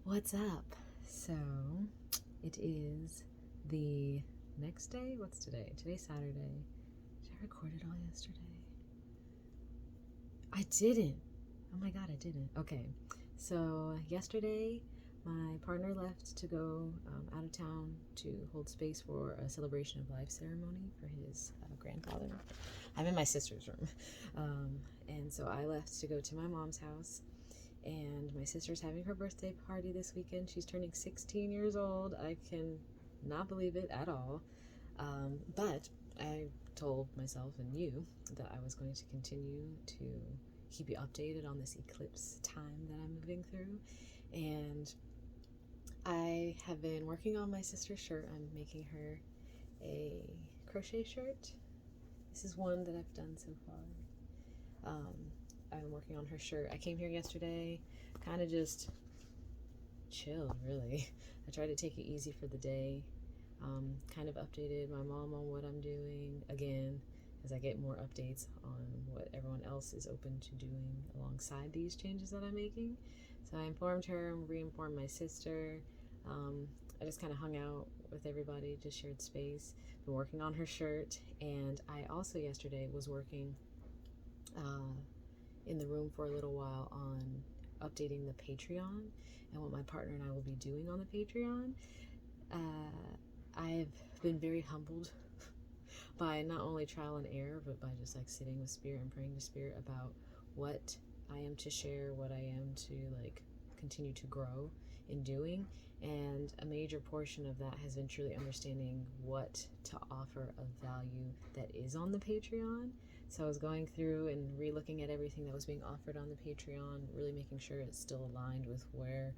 What's up? So, it is the next day. What's today? Today's Saturday. Did I record it all yesterday? I didn't. Oh my god, I didn't. Okay. So, yesterday, my partner left to go out of town to hold space for a celebration of life ceremony for his grandfather. I'm in my sister's room. And so I left to go to my mom's house. And my sister's having her birthday party this weekend. She's turning 16 years old. I can not believe it at all. But I told myself and you that I was going to continue to keep you updated on this eclipse time that I'm moving through. And I have been working on my sister's shirt. I'm making her a crochet shirt. This is one that I've done so far. I'm working on her shirt. I came here yesterday, kind of just chilled, really. I tried to take it easy for the day. Kind of updated my mom on what I'm doing again, as I get more updates on what everyone else is open to doing alongside these changes that I'm making. So I informed her and re-informed my sister. I just kind of hung out with everybody, just shared space. Been working on her shirt, and I also yesterday was working in the room for a little while on updating the Patreon and what my partner and I will be doing on the Patreon. I've been very humbled by not only trial and error, but by just like sitting with Spirit and praying to Spirit about what I am to share, what I am to like continue to grow in doing. And a major portion of that has been truly understanding what to offer of value that is on the Patreon. So I was going through and re-looking at everything that was being offered on the Patreon, really making sure it's still aligned with where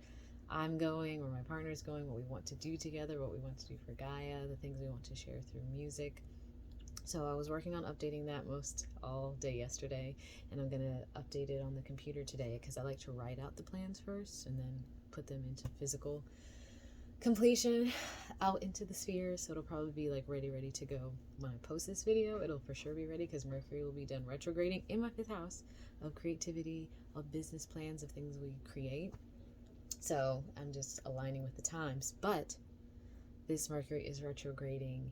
I'm going, where my partner's going, what we want to do together, what we want to do for Gaia, the things we want to share through music. So I was working on updating that most all day yesterday, and I'm going to update it on the computer today because I like to write out the plans first and then put them into physical completion out into the sphere. So it'll probably be like ready to go when I post this video. It'll for sure be ready because Mercury will be done retrograding in my 5th house of creativity, of business plans, of things we create. So I'm just aligning with the times. But this Mercury is retrograding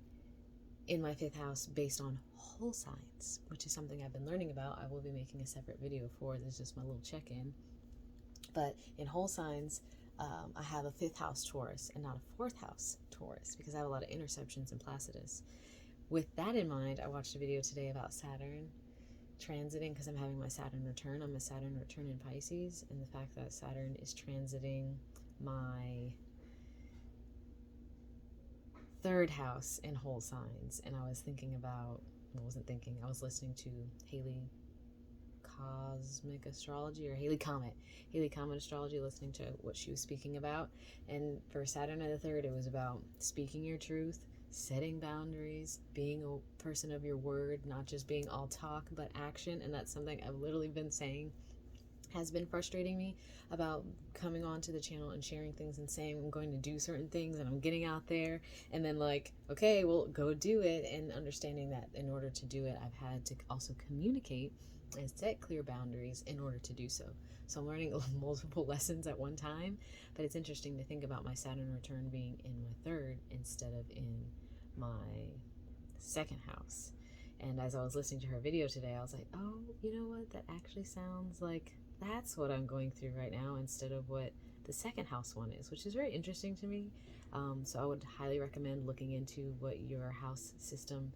in my 5th house based on whole signs, which is something I've been learning about. I will be making a separate video for this, just my little check-in. But in whole signs, I have a 5th house Taurus and not a 4th house Taurus because I have a lot of interceptions in Placidus. With that in mind, I watched a video today about Saturn transiting because I'm having my Saturn return. I'm a Saturn return in Pisces, and the fact that Saturn is transiting my 3rd house in whole signs. And I was thinking about, I was listening to Haley Cosmic Astrology or Haley Comet Astrology, listening to what she was speaking about. And for Saturn in the 3rd, it was about speaking your truth, setting boundaries, being a person of your word, not just being all talk but action. And that's something I've literally been saying has been frustrating me about coming onto the channel and sharing things and saying I'm going to do certain things and I'm getting out there and then like, okay, well, go do it, and understanding that in order to do it, I've had to also communicate and set clear boundaries in order to do so. So I'm learning multiple lessons at one time, but it's interesting to think about my Saturn return being in my 3rd instead of in my 2nd house. And as I was listening to her video today, I was like, oh, you know what? That actually sounds like that's what I'm going through right now instead of what the 2nd house one is, which is very interesting to me. So I would highly recommend looking into what your house system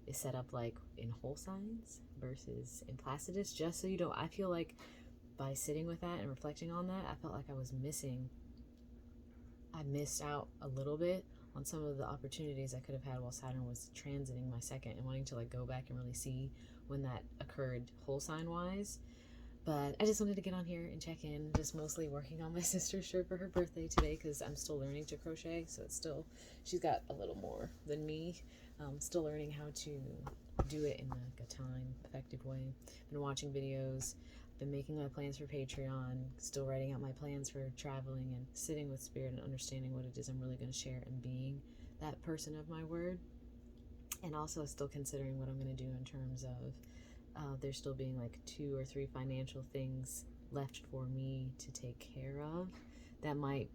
is set up like in whole signs versus in Placidus, just so you don't, I feel like by sitting with that and reflecting on that, I felt like I missed out a little bit on some of the opportunities I could have had while Saturn was transiting my 2nd, and wanting to like go back and really see when that occurred whole sign wise. But I just wanted to get on here and check in, just mostly working on my sister's shirt for her birthday today because I'm still learning to crochet. So she's got a little more than me. Still learning how to do it in like a time effective way. Been watching videos, been making my plans for Patreon, still writing out my plans for traveling and sitting with Spirit and understanding what it is I'm really going to share and being that person of my word. And also still considering what I'm going to do in terms of there still being like 2 or 3 financial things left for me to take care of that might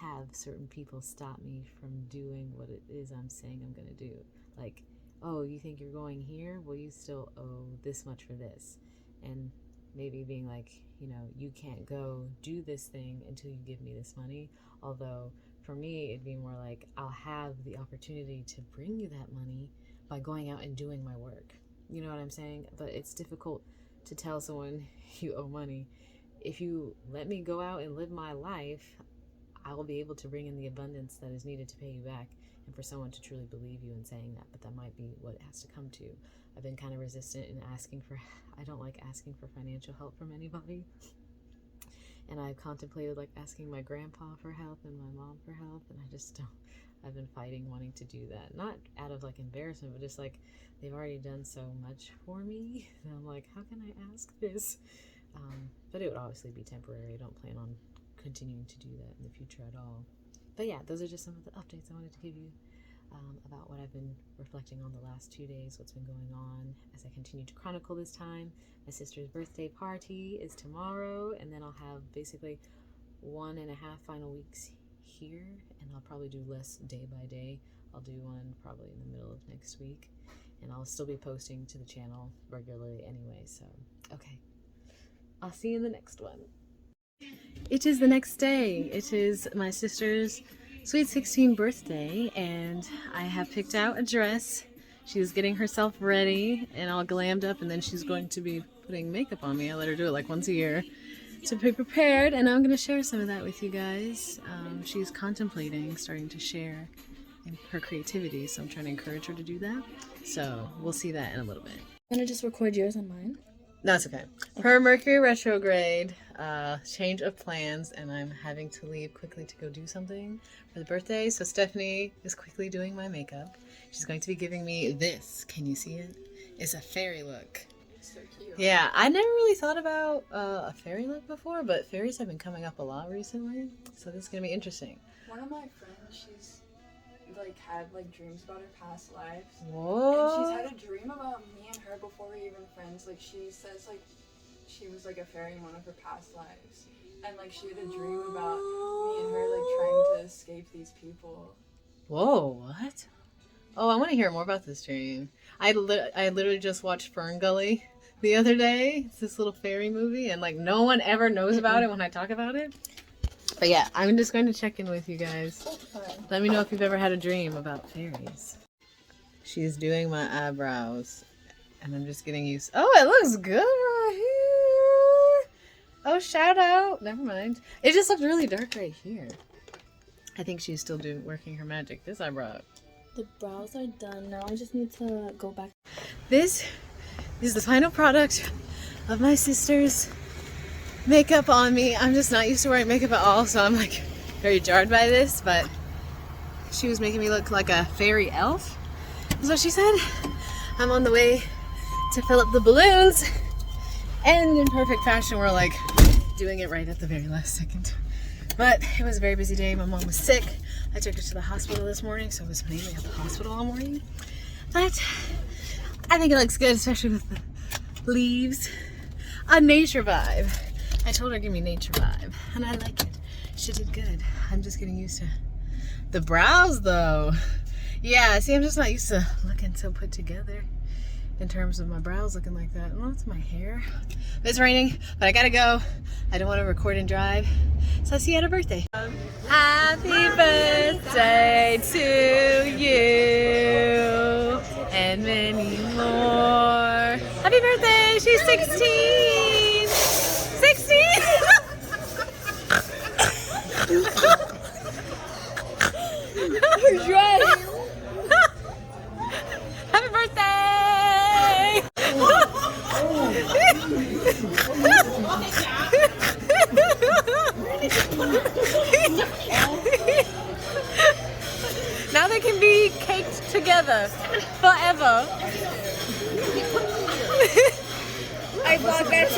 have certain people stop me from doing what it is I'm saying I'm going to do. Like, oh, you think you're going here? Well, you still owe this much for this. And maybe being like, you know, you can't go do this thing until you give me this money. Although for me, it'd be more like, I'll have the opportunity to bring you that money by going out and doing my work. You know what I'm saying? But it's difficult to tell someone you owe money. If you let me go out and live my life, I will be able to bring in the abundance that is needed to pay you back, and for someone to truly believe you in saying that. But that might be what it has to come to. I've been kind of resistant in asking for, I don't like asking for financial help from anybody. And I've contemplated like asking my grandpa for help and my mom for help, and I just don't. I've been fighting wanting to do that. Not out of like embarrassment, but just like they've already done so much for me. And I'm like, how can I ask this? But it would obviously be temporary. I don't plan on continuing to do that in the future at all. But yeah, those are just some of the updates I wanted to give you about what I've been reflecting on the last 2 days, what's been going on as I continue to chronicle this time. My sister's birthday party is tomorrow, and then I'll have basically 1.5 final weeks here, and I'll probably do less day by day. I'll do one probably in the middle of next week, and I'll still be posting to the channel regularly anyway. So okay, I'll see you in the next one. It is the next day. It is my sister's sweet 16 birthday, and I have picked out a dress. She's getting herself ready and all glammed up, and then she's going to be putting makeup on me. I let her do it like once a year to be prepared, and I'm going to share some of that with you guys. She's contemplating starting to share in her creativity, so I'm trying to encourage her to do that. So we'll see that in a little bit. I'm going to just record yours and mine. No, it's okay. Her Mercury retrograde, change of plans, and I'm having to leave quickly to go do something for the birthday. So Stephanie is quickly doing my makeup. She's going to be giving me this. Can you see it? It's a fairy look. It's so cute. Yeah, I never really thought about a fairy look before, but fairies have been coming up a lot recently. So this is going to be interesting. One of my friends, she's like had like dreams about her past lives. Whoa. And she's had a dream about me and her before we were even friends. Like she says like she was like a fairy in one of her past lives. And like she had a dream about me and her like trying to escape these people. Whoa, what? Oh, I want to hear more about this dream. I literally just watched Fern Gully the other day. It's this little fairy movie, and like no one ever knows about it when I talk about it. But yeah, I'm just going to check in with you guys. Let me know if you've ever had a dream about fairies. She's doing my eyebrows, and I'm just getting used. Oh, it looks good right here. Oh, shout out. Never mind. It just looked really dark right here. I think she's still working her magic. This eyebrow. The brows are done. Now I just need to go back. This is the final product of my sister's makeup on me. I'm just not used to wearing makeup at all, so I'm like very jarred by this, but she was making me look like a fairy elf, is what she said. I'm on the way to fill up the balloons, and in perfect fashion we're like doing it right at the very last second. But it was a very busy day. My mom was sick. I took her to the hospital this morning, so I was mainly at the hospital all morning. But I think it looks good, especially with the leaves. A nature vibe. I told her give me nature vibe, and I like it. She did good. I'm just getting used to the brows though. Yeah, see, I'm just not used to looking so put together in terms of my brows looking like that. Well, it's my hair. It's raining, but I gotta go. I don't want to record and drive, so I'll see you at her birthday. Happy birthday to you and many more. Happy birthday, she's 16. 16! Happy birthday! Now they can be caked together forever. I brought that to